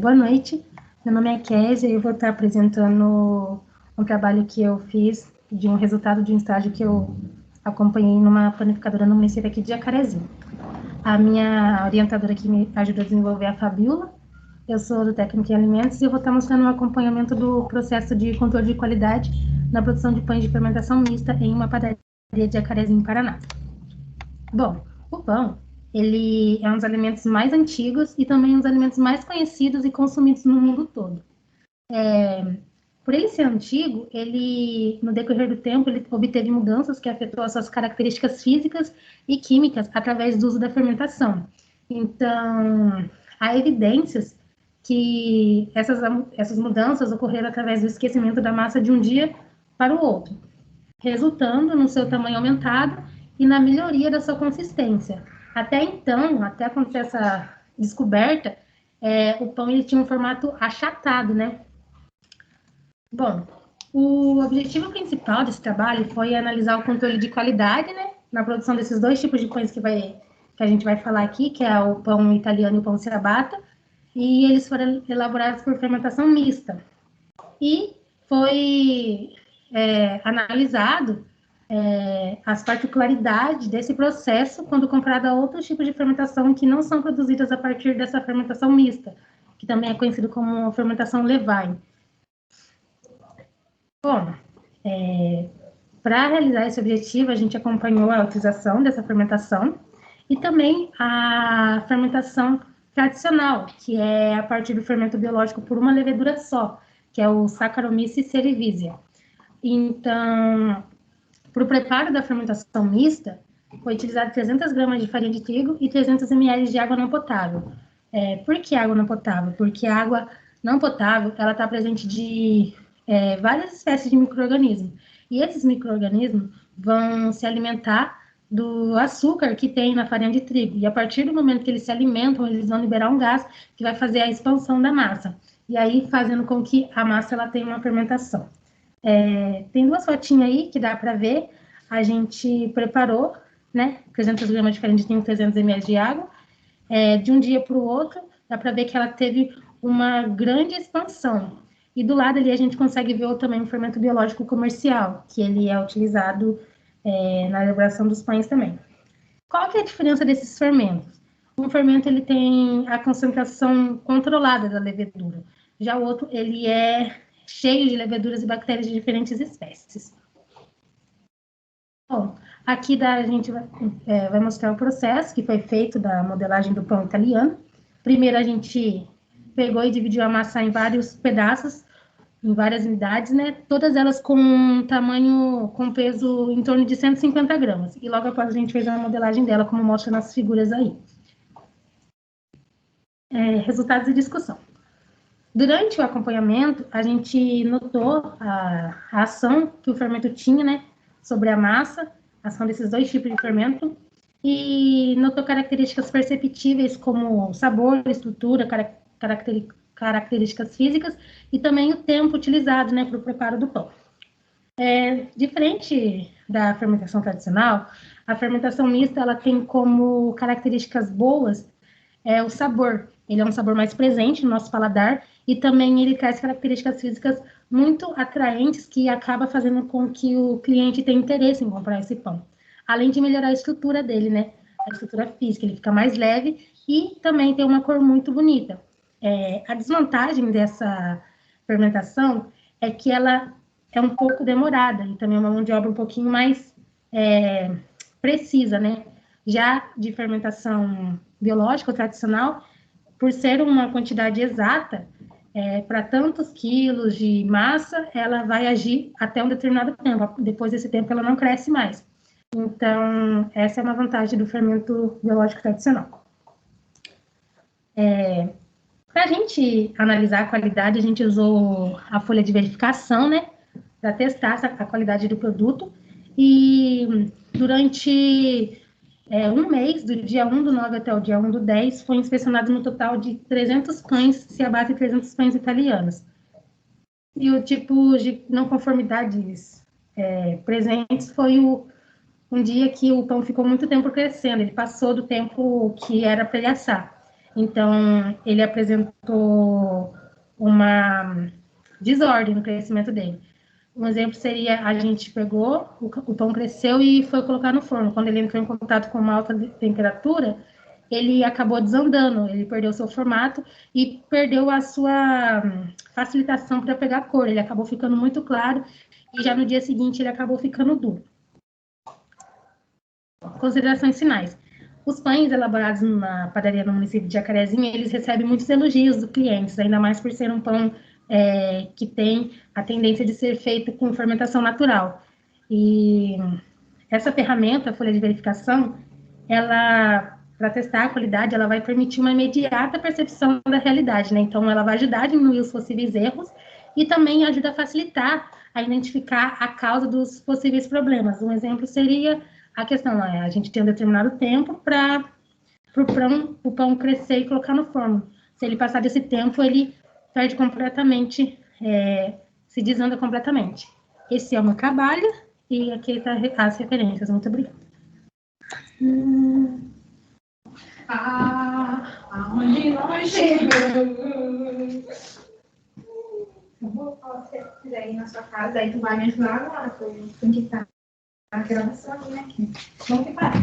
Boa noite, meu nome é Kézia e eu vou estar apresentando um trabalho que eu fiz de um resultado de um estágio que eu acompanhei numa panificadora no município aqui de Jacarezinho. A minha orientadora que me ajudou a desenvolver é a Fabiola, eu sou do técnico em alimentos e eu vou estar mostrando um acompanhamento do processo de controle de qualidade na produção de pães de fermentação mista em uma padaria de Jacarezinho, Paraná. Bom, o pão, ele é um dos alimentos mais antigos e também um dos alimentos mais conhecidos e consumidos no mundo todo. Por ele ser antigo, ele, no decorrer do tempo, ele obteve mudanças que afetou as suas características físicas e químicas através do uso da fermentação. Então, há evidências que essas mudanças ocorreram através do esquecimento da massa de um dia para o outro, resultando no seu tamanho aumentado e na melhoria da sua consistência. Até então, até acontecer essa descoberta, o pão ele tinha um formato achatado, né? Bom, o objetivo principal desse trabalho foi analisar o controle de qualidade, né, na produção desses dois tipos de pães que a gente vai falar aqui, que é o pão italiano e o pão ciabatta, e eles foram elaborados por fermentação mista. E foi analisado as particularidades desse processo quando comparado a outros tipos de fermentação que não são produzidas a partir dessa fermentação mista, que também é conhecido como fermentação Levain. Bom, para realizar esse objetivo, a gente acompanhou a utilização dessa fermentação e também a fermentação tradicional, que é a partir do fermento biológico por uma levedura só, que é o Saccharomyces cerevisiae. Então, para o preparo da fermentação mista, foi utilizado 300 gramas de farinha de trigo e 300 ml de água não potável. Por que água não potável? Porque a água não potável ela está presente de várias espécies de micro-organismos. E esses micro-organismos vão se alimentar do açúcar que tem na farinha de trigo. E a partir do momento que eles se alimentam, eles vão liberar um gás que vai fazer a expansão da massa. E aí fazendo com que a massa ela tenha uma fermentação. Tem duas fotinhas aí que dá para ver. A gente preparou, né? 300 gramas de farinha de trigo, 300 ml de água. De um dia para o outro, dá para ver que ela teve uma grande expansão. E do lado ali a gente consegue ver também o fermento biológico comercial, que ele é utilizado na elaboração dos pães também. Qual que é a diferença desses fermentos? Um fermento ele tem a concentração controlada da levedura, já o outro ele é cheio de leveduras e bactérias de diferentes espécies. Bom, aqui a gente vai mostrar o processo que foi feito da modelagem do pão italiano. Primeiro a gente pegou e dividiu a massa em vários pedaços, em várias unidades, né? Todas elas com um tamanho, com peso em torno de 150 gramas. E logo após a gente fez a modelagem dela, como mostra nas figuras aí. Resultados e discussão. Durante o acompanhamento, a gente notou a ação que o fermento tinha, né, sobre a massa, a ação desses dois tipos de fermento, e notou características perceptíveis como sabor, estrutura, características físicas e também o tempo utilizado, né, para o preparo do pão. Diferente da fermentação tradicional, a fermentação mista ela tem como características boas o sabor. Ele é um sabor mais presente no nosso paladar e também ele traz características físicas muito atraentes que acaba fazendo com que o cliente tenha interesse em comprar esse pão. Além de melhorar a estrutura dele, né? A estrutura física, ele fica mais leve e também tem uma cor muito bonita. A desvantagem dessa fermentação é que ela é um pouco demorada e também é uma mão de obra um pouquinho mais precisa, né? Já de fermentação biológica ou tradicional, por ser uma quantidade exata, para tantos quilos de massa, ela vai agir até um determinado tempo. Depois desse tempo, ela não cresce mais. Então, essa é uma vantagem do fermento biológico tradicional. Para a gente analisar a qualidade, a gente usou a folha de verificação, né? Para testar a qualidade do produto. E durante um mês, do dia 1/9 até o dia 1/10, foi inspecionado no total de 300 pães ciabatta e 300 pães italianos. E o tipo de não conformidades presentes foi um dia que o pão ficou muito tempo crescendo, ele passou do tempo que era para ele assar. Então, ele apresentou uma desordem no crescimento dele. Um exemplo seria, a gente pegou, o pão cresceu e foi colocar no forno. Quando ele entrou em contato com uma alta temperatura, ele acabou desandando, ele perdeu seu formato e perdeu a sua facilitação para pegar cor. Ele acabou ficando muito claro e já no dia seguinte ele acabou ficando duro. Considerações finais. Os pães elaborados na padaria no município de Jacarezinho, eles recebem muitos elogios dos clientes, ainda mais por ser um pão que tem a tendência de ser feito com fermentação natural. E essa ferramenta, a folha de verificação, ela, para testar a qualidade, ela vai permitir uma imediata percepção da realidade, né? Então, ela vai ajudar a diminuir os possíveis erros e também ajuda a facilitar a identificar a causa dos possíveis problemas. Um exemplo seria a questão, a gente tem um determinado tempo para o pão crescer e colocar no forno. Se ele passar desse tempo, ele perde completamente, se desanda completamente. Esse é o meu trabalho e aqui estão as referências. Muito obrigada. Aonde nós chegamos? Eu vou falar se você quiser ir na sua casa, aí tu vai me ajudar agora, porque tem que estar a gravação, né? Vamos que para.